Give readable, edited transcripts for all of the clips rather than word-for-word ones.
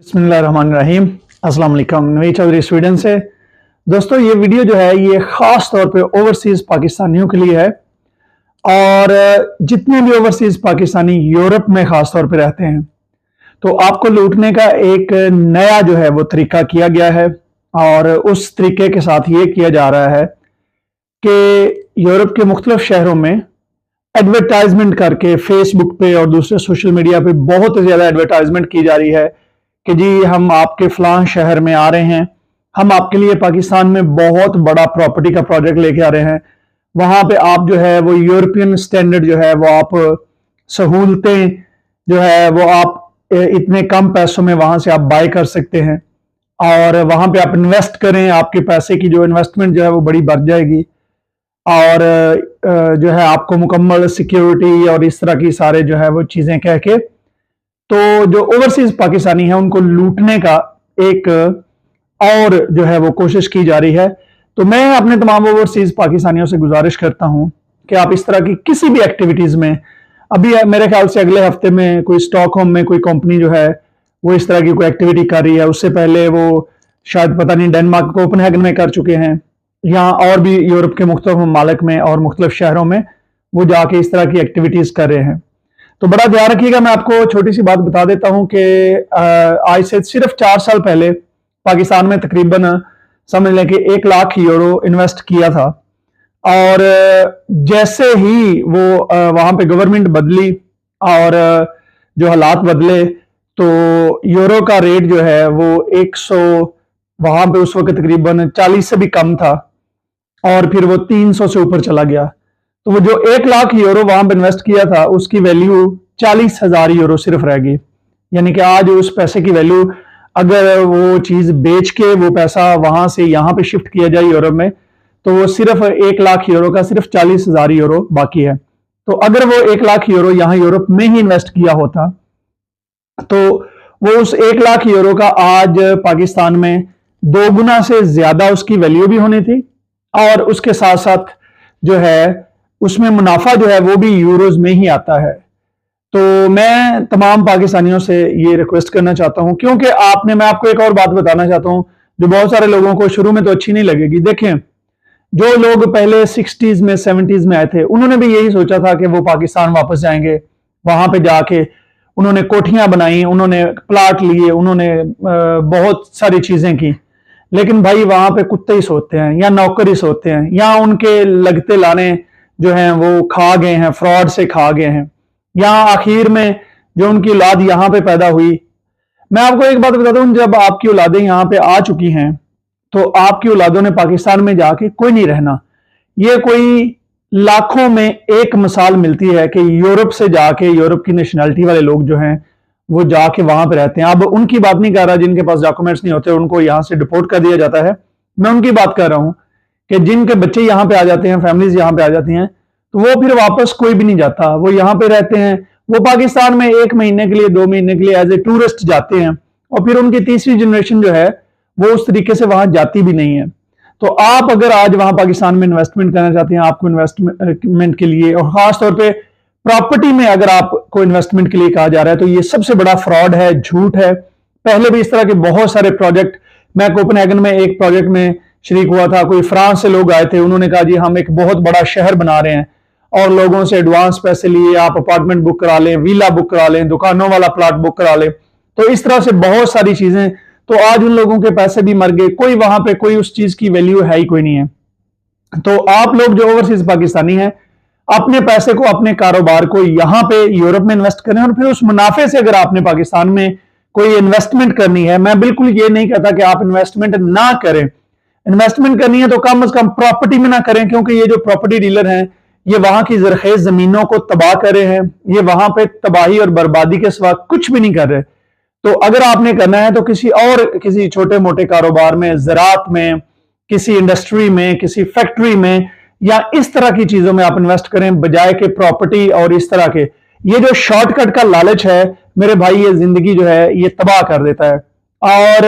बिस्मिल्लाहिर्रहमानिर्रहीम। अस्सलाम वालेकुम। नवीद चौधरी स्वीडन से। दोस्तों, ये वीडियो जो है ये ख़ास तौर पे ओवरसीज़ पाकिस्तानियों के लिए है और जितने भी ओवरसीज़ पाकिस्तानी यूरोप में ख़ास तौर पे रहते हैं तो आपको लूटने का एक नया जो है वो तरीका किया गया है और उस तरीके के साथ ये किया जा रहा है कि यूरोप के मुख्तलिफ शहरों में एडवर्टाइजमेंट करके फेसबुक पे और दूसरे सोशल मीडिया पे बहुत ज़्यादा एडवर्टाइजमेंट की जा रही है कि जी हम आपके फलां शहर में आ रहे हैं, हम आपके लिए पाकिस्तान में बहुत बड़ा प्रॉपर्टी का प्रोजेक्ट लेके आ रहे हैं, वहां पे आप जो है वो यूरोपियन स्टैंडर्ड जो है वो आप सहूलतें जो है वो आप इतने कम पैसों में वहां से आप बाय कर सकते हैं और वहां पे आप इन्वेस्ट करें, आपके पैसे की जो इन्वेस्टमेंट जो है वो बड़ी बढ़ जाएगी और जो है आपको मुकम्मल सिक्योरिटी और इस तरह की सारे जो है वो चीजें कह के तो जो ओवरसीज पाकिस्तानी है उनको लूटने का एक और जो है वो कोशिश की जा रही है। तो मैं अपने तमाम ओवरसीज पाकिस्तानियों से गुजारिश करता हूं कि आप इस तरह की किसी भी एक्टिविटीज में, अभी मेरे ख्याल से अगले हफ्ते में कोई स्टॉकहोम में कोई कंपनी जो है वो इस तरह की कोई एक्टिविटी कर रही है, उससे पहले वो शायद पता नहीं डेनमार्क कोपेनहेगन में कर चुके हैं, यहाँ और भी यूरोप के मुख्तलिफ ममालिक में और मुख्तलिफ शहरों में वो जाके इस तरह की एक्टिविटीज कर रहे हैं। तो बड़ा ध्यान रखिएगा। मैं आपको छोटी सी बात बता देता हूं कि आज से सिर्फ 4 साल पहले पाकिस्तान में तकरीबन समझ लें कि 1 लाख यूरो इन्वेस्ट किया था और जैसे ही वो वहां पे गवर्नमेंट बदली और जो हालात बदले तो यूरो का रेट जो है वो 100 वहां पे उस वक्त तकरीबन 40 से भी कम था और फिर वो 300 से ऊपर चला गया। तो वो जो 1 लाख यूरो वहां पर इन्वेस्ट किया था उसकी वैल्यू 40,000 यूरो सिर्फ रह गई। यानी कि आज उस पैसे की वैल्यू, अगर वो चीज बेच के वो पैसा वहां से यहां पे शिफ्ट किया जाए यूरोप में तो वो सिर्फ 1 लाख यूरो का सिर्फ 40,000 यूरो बाकी है। तो अगर वो 1 लाख यूरो यहां यूरोप में ही इन्वेस्ट किया होता तो वो उस 1 लाख यूरो का आज पाकिस्तान में 2 गुना से ज्यादा उसकी वैल्यू भी होनी थी और उसके साथ साथ जो है उसमें मुनाफा जो है वो भी यूरोज में ही आता है। तो मैं तमाम पाकिस्तानियों से ये रिक्वेस्ट करना चाहता हूं क्योंकि मैं आपको एक और बात बताना चाहता हूं जो बहुत सारे लोगों को शुरू में तो अच्छी नहीं लगेगी। देखें, जो लोग पहले 60s में 70s में आए थे उन्होंने भी यही सोचा था कि वो पाकिस्तान वापस जाएंगे, वहां पे जाके उन्होंने कोठियां बनाई, उन्होंने प्लाट लिए, उन्होंने बहुत सारी चीजें की, लेकिन भाई वहां पे कुत्ते ही सोते हैं या नौकर ही सोते हैं या उनके लगते लाने जो हैं वो खा गए हैं, फ्रॉड से खा गए हैं, या आखिर में जो उनकी औलाद यहां पे पैदा हुई। मैं आपको एक बात बताता हूं, जब आपकी औलादें यहां पे आ चुकी हैं तो आपकी औलादों ने पाकिस्तान में जाके कोई नहीं रहना। ये कोई लाखों में एक मिसाल मिलती है कि यूरोप से जाके यूरोप की नेशनैलिटी वाले लोग जो हैं वो जाके वहां पे रहते हैं। अब उनकी बात नहीं कर रहा जिनके पास डॉक्यूमेंट्स नहीं होते, उनको यहां से डिपोर्ट कर दिया जाता है। मैं उनकी बात कर रहा हूं कि जिनके बच्चे यहां पे आ जाते हैं, फैमिलीज यहां पे आ जाती हैं, तो वो फिर वापस कोई भी नहीं जाता, वो यहां पे रहते हैं। वो पाकिस्तान में 1 महीने के लिए 2 महीने के लिए एज ए टूरिस्ट जाते हैं और फिर उनकी तीसरी जनरेशन जो है वो उस तरीके से वहां जाती भी नहीं है। तो आप अगर आज वहां पाकिस्तान में इन्वेस्टमेंट करना चाहते हैं, आपको इन्वेस्टमेंट के लिए और खासतौर पर प्रॉपर्टी में अगर आपको इन्वेस्टमेंट के लिए कहा जा रहा है तो ये सबसे बड़ा फ्रॉड है, झूठ है। पहले भी इस तरह के बहुत सारे प्रोजेक्ट, मैं कोपेनहेगन में एक प्रोजेक्ट में शरीक हुआ था, कोई फ्रांस से लोग आए थे, उन्होंने कहा जी हम एक बहुत बड़ा शहर बना रहे हैं और लोगों से एडवांस पैसे लिए, आप अपार्टमेंट बुक करा लें, विला बुक करा लें, दुकानों वाला प्लॉट बुक करा लें। तो इस तरह से बहुत सारी चीजें, तो आज उन लोगों के पैसे भी मर गए, कोई वहां पे कोई उस चीज की वैल्यू है ही कोई नहीं है। तो आप लोग जो ओवरसीज पाकिस्तानी हैं अपने पैसे को, अपने कारोबार को यहां पे यूरोप में इन्वेस्ट करें और फिर उस मुनाफे से अगर आपने पाकिस्तान में कोई इन्वेस्टमेंट करनी है, मैं बिल्कुल ये नहीं कहता कि आप इन्वेस्टमेंट ना करें, इन्वेस्टमेंट करनी है तो कम से कम प्रॉपर्टी में ना करें, क्योंकि ये जो प्रॉपर्टी डीलर हैं ये वहां की जरखेज जमीनों को तबाह कर रहे हैं, ये वहां पे तबाही और बर्बादी के सिवा कुछ भी नहीं कर रहे। तो अगर आपने करना है तो किसी छोटे मोटे कारोबार में, ज़राअत में, किसी इंडस्ट्री में, किसी फैक्ट्री में या इस तरह की चीजों में आप इन्वेस्ट करें बजाय के प्रॉपर्टी और इस तरह के। ये जो शॉर्टकट का लालच है मेरे भाई, ये जिंदगी जो है ये तबाह कर देता है। और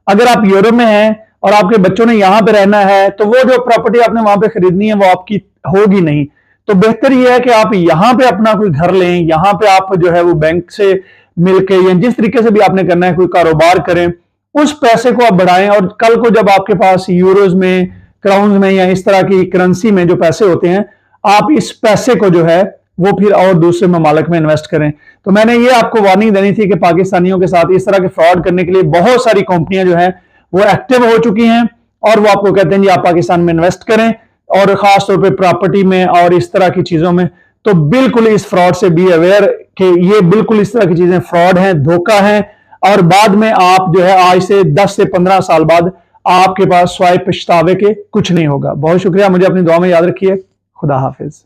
अगर आप यूरोप में हैं और आपके बच्चों ने यहां पे रहना है तो वो जो प्रॉपर्टी आपने वहां पे खरीदनी है वो आपकी होगी नहीं। तो बेहतर यह है कि आप यहां पे अपना कोई घर लें, यहां पे आप जो है वो बैंक से मिलके या जिस तरीके से भी आपने करना है, कोई कारोबार करें, उस पैसे को आप बढ़ाएं और कल को जब आपके पास यूरोज में, क्राउन्स में या इस तरह की करेंसी में जो पैसे होते हैं, आप इस पैसे को जो है वो फिर और दूसरे ममालिक में इन्वेस्ट करें। तो मैंने ये आपको वार्निंग देनी थी कि पाकिस्तानियों के साथ इस तरह के फ्रॉड करने के लिए बहुत सारी कंपनियां जो है वो एक्टिव हो चुकी हैं और वो आपको कहते हैं जी आप पाकिस्तान में इन्वेस्ट करें, और खास तौर पे प्रॉपर्टी में और इस तरह की चीजों में। तो बिल्कुल इस फ्रॉड से बी अवेयर कि ये बिल्कुल इस तरह की चीजें फ्रॉड हैं, धोखा है, और बाद में आप जो है आज से 10 से 15 साल बाद आपके पास स्वाय पछतावे के कुछ नहीं होगा। बहुत शुक्रिया, मुझे अपनी दुआ में याद रखिए। खुदा हाफिज।